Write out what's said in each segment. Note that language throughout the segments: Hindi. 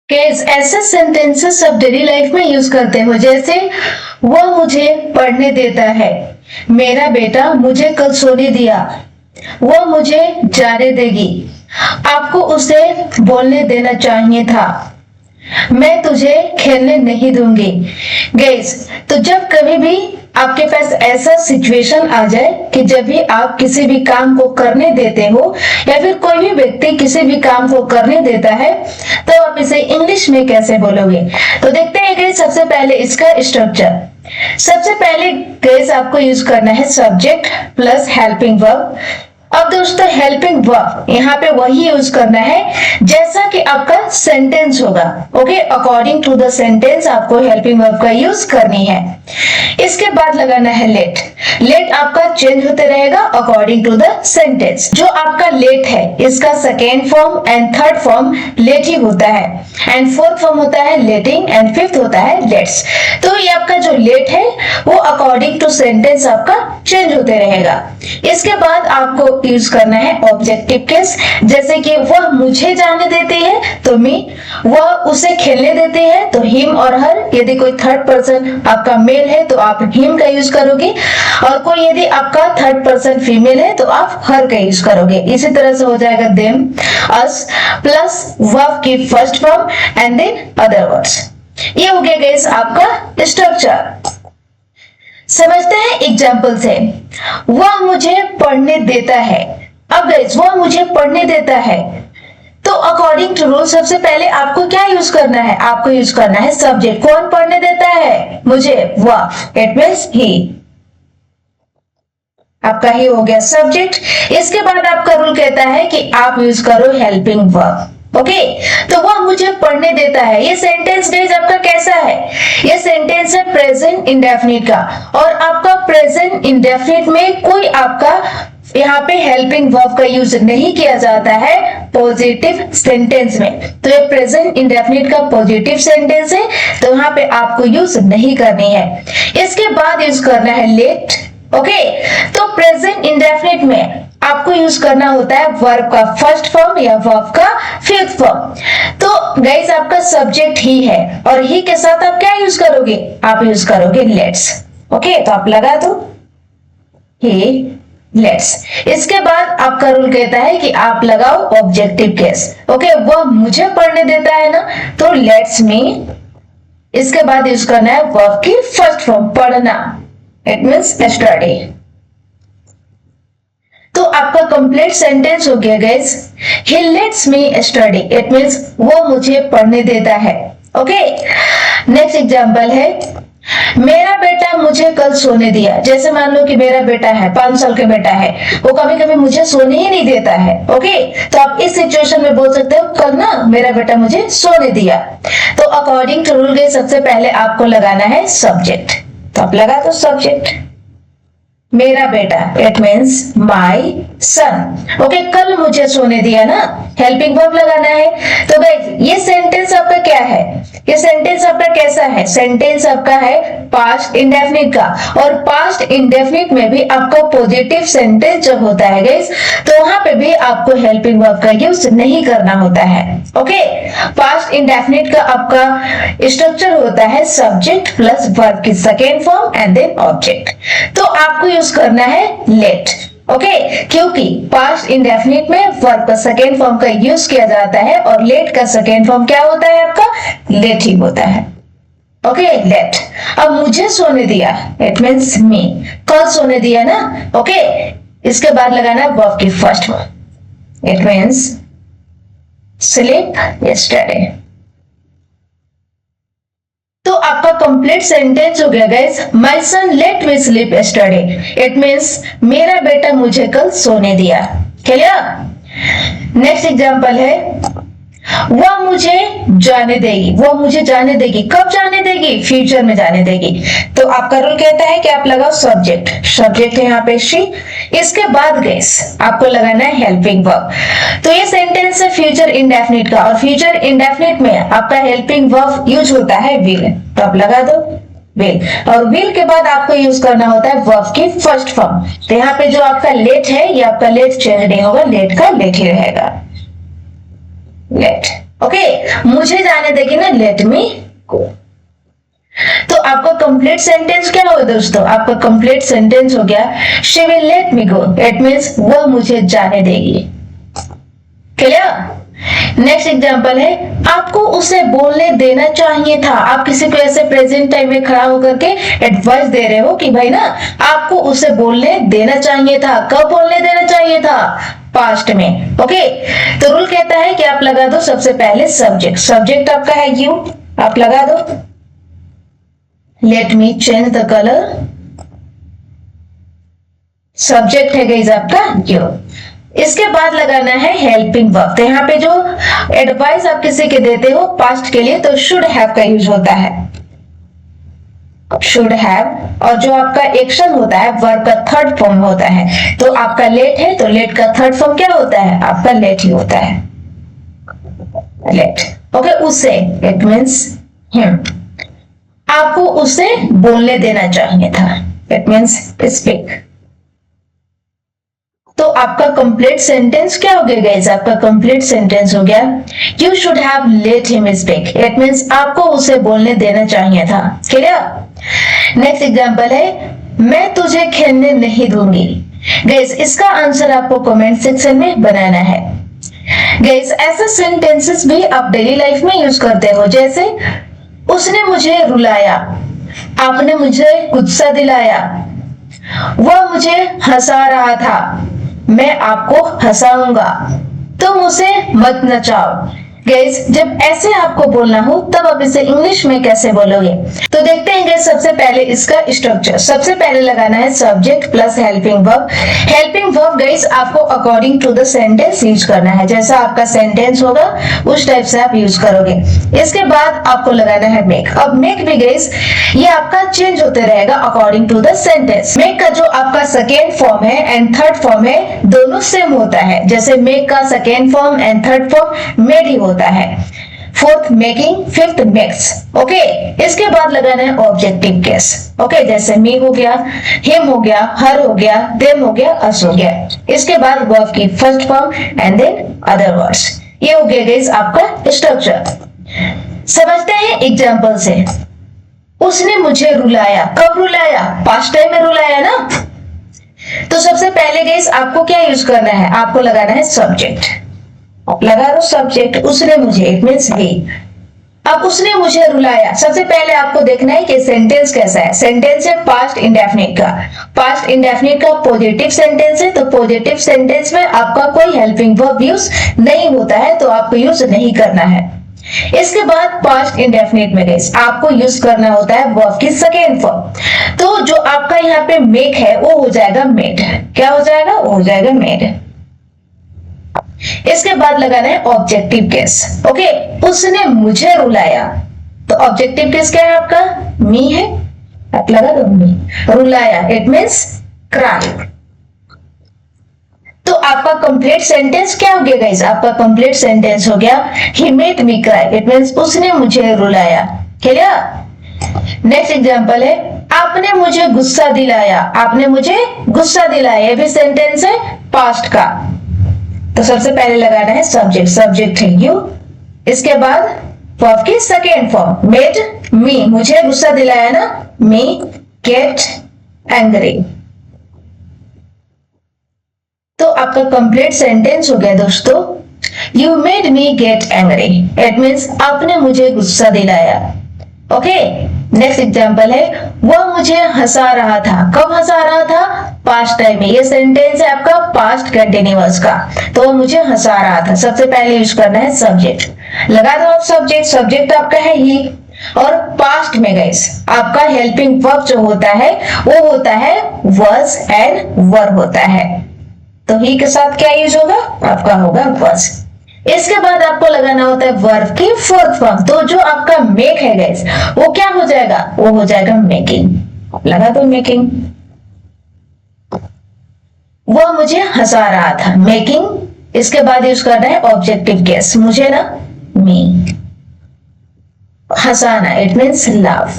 केस ऐसे सेंटेंसेस आप डेली लाइफ में यूज करते हो, जैसे वह मुझे पढ़ने देता है, मेरा बेटा मुझे कल सोने दिया, वह मुझे जाने देगी, आपको उसे बोलने देना चाहिए था, मैं तुझे खेलने नहीं दूंगी। गाइस, तो जब कभी भी आपके पास ऐसा सिचुएशन आ जाए कि जब भी आप किसी भी काम को करने देते हो या फिर कोई भी व्यक्ति किसी भी काम को करने देता है, तो आप इसे इंग्लिश में कैसे बोलोगे? तो देखते हैं गाइस, सबसे पहले इसका स्ट्रक्चर। सबसे पहले गाइस आपको यूज करना है सब्जेक्ट प्लस हेल्पिंग वर्ब। अब दोस्तों हेल्पिंग वर्ब यहाँ पे वही यूज करना है जैसा कि आपका सेंटेंस होगा। Okay, according to the sentence आपको हेल्पिंग वर्ब का यूज करनी है। इसके बाद लगाना है लेट। लेट आपका चेंज होते रहेगा अकॉर्डिंग टू द सेंटेंस। जो आपका लेट है इसका second form and third form let ही होता है, एंड फोर्थ फॉर्म होता है लेटिंग, एंड फिफ्थ होता है लेट्स। तो ये आपका जो लेट है वो अकॉर्डिंग टू सेंटेंस आपका चेंज होते रहेगा। इसके बाद आपको यूज करना है ऑब्जेक्टिव केस, जैसे कि वह मुझे जाने देते हैं तो मी, वह उसे खेलने देते हैं तो हिम और हर। यदि कोई थर्ड पर्सन आपका मेल है तो आप हिम का यूज करोगे, और कोई यदि आपका थर्ड पर्सन फीमेल है तो आप हर का यूज करोगे। इसी तरह से हो जाएगा देम, अस प्लस वर्ब की first form and then other words. ये हो गया गाइस आपका स्ट्रक्चर। समझते हैं एग्जाम्पल से। वह मुझे पढ़ने देता है। अब गाइस वह मुझे पढ़ने देता है, तो अकॉर्डिंग टू रूल सबसे पहले आपको क्या यूज करना है? आपको यूज करना है सब्जेक्ट। कौन पढ़ने देता है? मुझे, वह, इट मींस ही। आपका ही हो गया सब्जेक्ट। इसके बाद आपका रूल कहता है कि आप यूज करो हेल्पिंग वर्ब। ओके, तो वह मुझे पढ़ने देता है। ये सेंटेंस गाइस आपका कैसा है? ये सेंटेंस है प्रेजेंट इंडेफिनिट का, और आपका प्रेजेंट इंडेफिनिट में कोई आपका यहाँ पे हेल्पिंग वर्ब का यूज नहीं किया जाता है पॉजिटिव सेंटेंस में। तो ये प्रेजेंट इंडेफिनिट का पॉजिटिव सेंटेंस है, तो यहाँ पे आपको यूज नहीं करनी है। इसके बाद यूज करना है लेट। ओके, तो प्रेजेंट इंडेफिनिट में आपको यूज करना होता है वर्ब का फर्स्ट फॉर्म या वर्ब का फिफ्थ फॉर्म। तो गाइस आपका सब्जेक्ट ही है, और ही के साथ आप क्या यूज करोगे? आप यूज करोगे लेट्स। ओके, तो आप लगा दो ही लेट्स। इसके बाद आपका रूल कहता है कि आप लगाओ ऑब्जेक्टिव केस। ओके, वह मुझे पढ़ने देता है ना, तो लेट्स मी। इसके बाद यूज करना है वर्ब की फर्स्ट फॉर्म पढ़ना, इट मींस स्टडी। तो आपका कंप्लीट सेंटेंस हो गया guys, he let's me study, it means वो मुझे पढ़ने देता है। ओके, नेक्स्ट एग्जांपल है मेरा बेटा मुझे कल सोने दिया। जैसे मान लो कि मेरा बेटा है, 5 साल का बेटा है, वो कभी कभी मुझे सोने ही नहीं देता है। ओके, तो आप इस सिचुएशन में बोल सकते हो कल ना मेरा बेटा मुझे सोने दिया। तो अकॉर्डिंग टू रूल गाइस सबसे पहले आपको लगाना है सब्जेक्ट। तो आप लगा दो सब्जेक्ट मेरा बेटा, it means my son. Okay, कल मुझे सोने दिया ना, हेल्पिंग वर्ब लगाना है। तो गाइस ये सेंटेंस आपका क्या है? ये सेंटेंस आपका कैसा है? सेंटेंस आपका है पास्ट इंडेफिनिट का, और पास्ट इंडेफिनिट में भी आपका पॉजिटिव सेंटेंस जब होता है गाइस, तो वहां पे भी आपको हेल्पिंग वर्ब का यूज नहीं करना होता है। ओके, पास्ट इंडेफिनिट का आपका स्ट्रक्चर होता है सब्जेक्ट प्लस वर्ब की second form and then object. तो आपको यूज करना है लेट। ओके, क्योंकि पास्ट इंडेफिनिट में वर्ब का सेकेंड फॉर्म का यूज किया जाता है, और लेट का सेकेंड फॉर्म क्या होता है आपका? लेट ही होता है। Okay, late. अब मुझे सोने दिया, इट मींस मी, कल सोने दिया ना। ओके, इसके बाद लगाना है वर्ब की first form, it means sleep yesterday. तो आपका कंप्लीट सेंटेंस हो गया guys, my son let me sleep yesterday, it means मेरा बेटा मुझे कल सोने दिया। क्लियर? नेक्स्ट एग्जांपल है वह मुझे जाने देगी। वह मुझे जाने देगी, कब जाने देगी? फ्यूचर में जाने देगी। तो आपका रूल कहता है कि आप लगाओ सब्जेक्ट। सब्जेक्ट है यहाँ पे शी। इसके बाद गाइस आपको लगाना है हेल्पिंग वर्ब। तो ये सेंटेंस है फ्यूचर इंडेफिनिट का, और फ्यूचर इंडेफिनिट में आपका हेल्पिंग वर्ब यूज होता है विल। तो आप लगा दो विल, और विल के बाद आपको यूज करना होता है वर्ब की फर्स्ट फॉर्म। तो यहाँ पे जो आपका लेट है ये आपका लेट चेंज नहीं होगा, लेट का लेट ही रहेगा, लेट। ओके, मुझे जाने देगी ना, लेट मी गो। तो आपका कंप्लीट सेंटेंस क्या होगा दोस्तों? आपका कंप्लीट सेंटेंस हो गया she will let me go. It means वह मुझे जाने देगी। क्लियर? नेक्स्ट एग्जांपल है, आपको उसे बोलने देना चाहिए था। आप किसी को ऐसे प्रेजेंट टाइम में खड़ा होकर के एडवाइस दे रहे हो कि भाई ना आपको उसे बोलने देना चाहिए था। कब बोलने देना चाहिए था? पास्ट में। ओके, तो रूल कहता है कि आप लगा दो सबसे पहले सब्जेक्ट। सब्जेक्ट आपका है यू, आप लगा दो let me change the colour. Subject है गाइस आपका यू। इसके बाद लगाना है हेल्पिंग वर्ब। तो यहाँ पे जो एडवाइस आप किसी के देते हो पास्ट के लिए, तो शुड हैव का यूज होता है, शुड हैव। और जो आपका एक्शन होता है वर्ब का थर्ड फॉर्म होता है। तो आपका लेट है, तो लेट का थर्ड फॉर्म क्या होता है? आपका लेट ही होता है, लेट। ओके, उसे, इट मीन्स हिम। आपको उसे बोलने देना चाहिए था, इट मीन्स स्पीक। तो आपका कंप्लीट सेंटेंस क्या हो गया गाइस? आपका कंप्लीट सेंटेंस हो गया you should have let him speak. It means आपको उसे बोलने देना चाहिए था। क्लियर? नेक्स्ट एग्जांपल है, मैं तुझे खेलने नहीं दूंगी। गाइस इसका आंसर आपको कमेंट सेक्शन में बनाना है। गाइस ऐसे सेंटेंसेस भी आप डेली लाइफ में यूज करते हो, जैसे उसने मुझे रुलाया, आपने मुझे गुस्सा दिलाया, वह मुझे हंसा रहा था, मैं आपको हंसाऊंगा, तुम उसे मत नचाओ। गाइस जब ऐसे आपको बोलना हो तब आप इसे इंग्लिश में कैसे बोलोगे? तो देखते हैं गाइस, सबसे पहले इसका स्ट्रक्चर। सबसे पहले लगाना है subject plus helping verb. Helping verb guys आपको according to the sentence use करना है, जैसा आपका सेंटेंस होगा उस टाइप से आप यूज करोगे। इसके बाद आपको लगाना है मेक। अब मेक भी गाइस ये आपका चेंज होते रहेगा according to the sentence. Make का जो आपका सेकेंड फॉर्म है एंड थर्ड फॉर्म है, दोनों सेम होता है। जैसे मेक का second form and third form made ही होता है। Fourth making, fifth makes. Okay, इसके बाद लगाना है ऑब्जेक्टिव केस। ओके, जैसे मी हो गया, हिम हो गया, हर हो गया, देम हो गया, अस हो गया। इसके बाद वर्ब की first form and then other words. ये हो गया गाइस आपका स्ट्रक्चर। समझते हैं एग्जांपल से। उसने मुझे रुलाया, कब रुलाया? पास्ट टाइम में रुलाया ना। तो सबसे पहले गाइस आपको क्या यूज करना है? आपको लगाना है सब्जेक्ट। लगा दो सब्जेक्ट, उसने मुझे, इट मीन्स ही। अब उसने मुझे रुलाया, सबसे पहले आपको देखना है कि सेंटेंस कैसा है। सेंटेंस है पास्ट इंडेफिनिट का। पास्ट इंडेफिनिट का पॉजिटिव सेंटेंस है, तो पॉजिटिव सेंटेंस में आपका कोई हेल्पिंग वर्ब यूज नहीं होता है, तो आपको यूज नहीं करना है। इसके बाद पास्ट इंडेफिनिट में गाइस आपको यूज करना होता है वर्ब की सेकेंड फॉर्म। तो जो आपका यहाँ पे मेक है वो हो जाएगा मेड। क्या हो जाएगा? वो हो जाएगा मेड। इसके बाद लगाना है ऑब्जेक्टिव केस। ओके, उसने मुझे रुलाया, तो ऑब्जेक्टिव केस क्या है आपका? मी है, आप लगा दो मी। रुलाया इट मीन्स क्राई। तो आपका कंप्लीट सेंटेंस क्या हो गया गाइस? आपका कंप्लीट सेंटेंस हो गया he made me cry. It means उसने मुझे रुलाया। क्लियर? नेक्स्ट एग्जांपल है, आपने मुझे गुस्सा दिलाया, आपने मुझे गुस्सा दिलाया। ये भी सेंटेंस है पास्ट का। तो सबसे पहले लगाना है सब्जेक्ट। सब्जेक्ट है यू। इसके बाद वर्ब की सेकेंड फॉर्म मेड मी, मुझे गुस्सा दिलाया ना, मी गेट एंग्री। तो आपका कंप्लीट सेंटेंस हो गया दोस्तों, you made me get angry. It means आपने मुझे गुस्सा दिलाया। ओके, नेक्स्ट एग्जांपल है, वह मुझे हंसा रहा था। कब हंसा रहा था? पास्ट टाइम में। ये सेंटेंस है आपका पास्ट कंटिन्यूअस का। तो वो मुझे हंसा रहा था। सबसे पहले यूज करना है सब्जेक्ट। लगा दो आप सब्जेक्ट। सब्जेक्ट आपका है ही। और पास्ट में गाइस आपका हेल्पिंग वर्ब जो होता है वो होता है was एंड वर होता है। तो ही के साथ क्या यूज होगा? आपका होगा was। इसके बाद आपको लगाना होता है वर्ब की फोर्थ फॉर्म। तो जो आपका मेक है गाइस वो क्या हो जाएगा? वो हो जाएगा मेकिंग। लगा दो मेकिंग। वो मुझे हंसा रहा था, मेकिंग। इसके बाद यूज करना है ऑब्जेक्टिव केस, मुझे ना, मी। हंसाना इट मीन्स लव।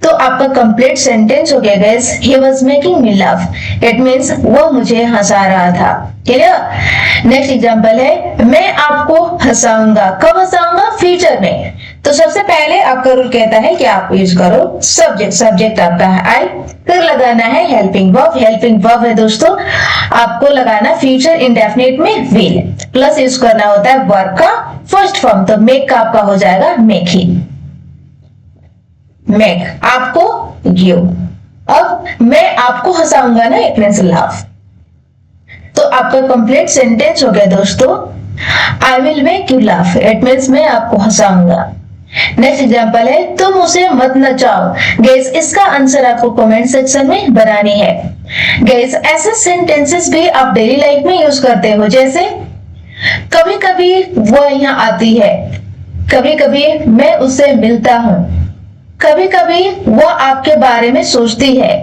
तो आपका कंप्लीट सेंटेंस हो गया guys, he was making me laugh. It means वो मुझे हंसा रहा था। क्लियर। नेक्स्ट एग्जांपल है, मैं आपको हंसाऊंगा। कब हंसाऊंगा? फ्यूचर में। तो सबसे पहले आपका रूल कहता है कि आप यूज करो सब्जेक्ट। सब्जेक्ट आपका है आई, फिर लगाना है हेल्पिंग वर्ब। हेल्पिंग वर्ब है दोस्तों, आपको लगाना फ्यूचर इंडेफिनिट में विल, प्लस यूज करना होता है वर्ब का फर्स्ट फॉर्म। तो मेक का आपका हो जाएगा मेक ही, मेक आपको यू। अब मैं आपको हंसाऊंगा ना, इट मींस लाफ। तो आपका कंप्लीट सेंटेंस हो गया दोस्तों, I will make you laugh. It means मैं आपको हंसाऊंगा। नेक्स्ट एग्जांपल है, तुम उसे मत नचाओ। गाइस इसका आंसर आपको कमेंट सेक्शन में बनानी है। गाइस ऐसे सेंटेंसेस भी आप डेली लाइफ में यूज करते हो, जैसे कभी कभी वो यहाँ आती है, कभी कभी मैं उससे मिलता हूँ, कभी कभी वो आपके बारे में सोचती है,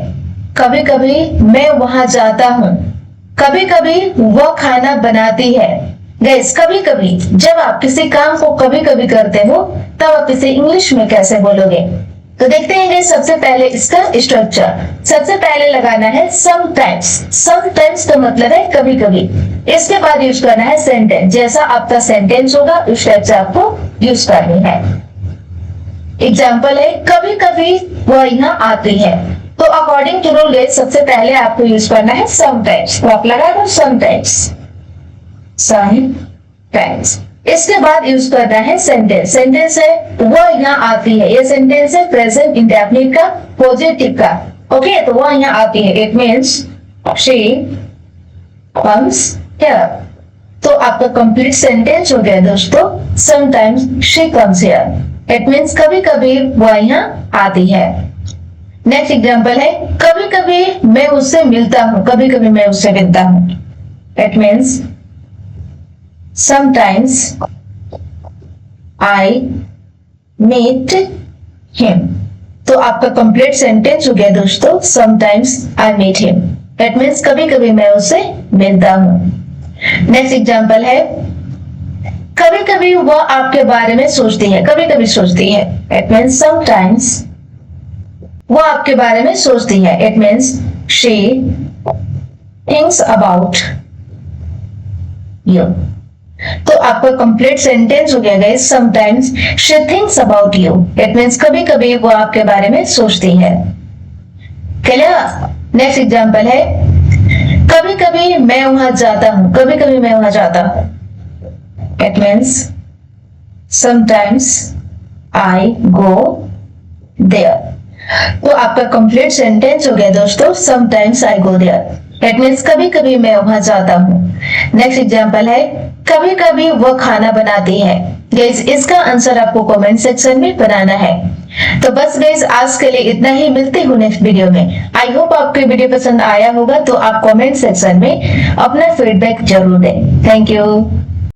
कभी कभी मैं वहां जाता हूँ, कभी कभी वो खाना बनाती है। गाइस कभी कभी, जब आप किसी काम को कभी कभी करते हो तब आप इसे इंग्लिश में कैसे बोलोगे? तो देखते हैं गाइस, सबसे पहले इसका स्ट्रक्चर। सबसे पहले लगाना है समटाइम्स। समटाइम्स का मतलब है कभी कभी। इसके बाद यूज करना है सेंटेंस। जैसा आपका सेंटेंस होगा उस टाइप से आपको यूज करनी है। एग्जाम्पल है, कभी कभी वो यहाँ आती है। तो अकॉर्डिंग टू रूल गाइस सबसे पहले आपको यूज करना है समटाइम्स। तो आप लगा दो समटाइम्स, समटाइम्स। इसके बाद यूज करना है सेंटेंस। सेंटेंस है वो यहाँ आती है। ये सेंटेंस है प्रेजेंट इंडेफिनिट का, पॉजिटिव का। ओके, तो वो यहाँ आती है, it means she comes here. तो आपका कंप्लीट सेंटेंस हो गया दोस्तों, sometimes she comes here. It means कभी कभी वो यहाँ आती है। नेक्स्ट एग्जांपल है, कभी कभी मैं उससे मिलता हूँ, कभी कभी मैं उससे मिलता हूँ। It means sometimes I meet him। तो आपका कंप्लीट सेंटेंस हो गया दोस्तों, sometimes I meet him। That means कभी कभी मैं उससे मिलता हूँ। नेक्स्ट एग्जांपल है, कभी कभी वह आपके बारे में सोचती है, कभी कभी सोचती है। It means sometimes वो आपके बारे में सोचती है। It means she thinks about you। तो आपका कंप्लीट सेंटेंस हो गया guys, sometimes she thinks about you. It means कभी कभी वो आपके बारे में सोचती है। क्लियर। नेक्स्ट एग्जांपल है, कभी कभी मैं वहां जाता हूं, कभी कभी मैं वहां जाता हूं। It means sometimes I go there. तो आपका कंप्लीट सेंटेंस हो गया दोस्तों, sometimes I go there. It means कभी कभी मैं वहां जाता हूँ। नेक्स्ट एग्जांपल है, कभी कभी वो खाना बनाती है। गाइस इसका आंसर आपको कमेंट सेक्शन में बनाना है। तो बस गाइस आज के लिए इतना ही, मिलते हैं नेक्स्ट वीडियो में। आई होप आपको वीडियो पसंद आया होगा, तो आप कमेंट सेक्शन में अपना फीडबैक जरूर दें। Thank you.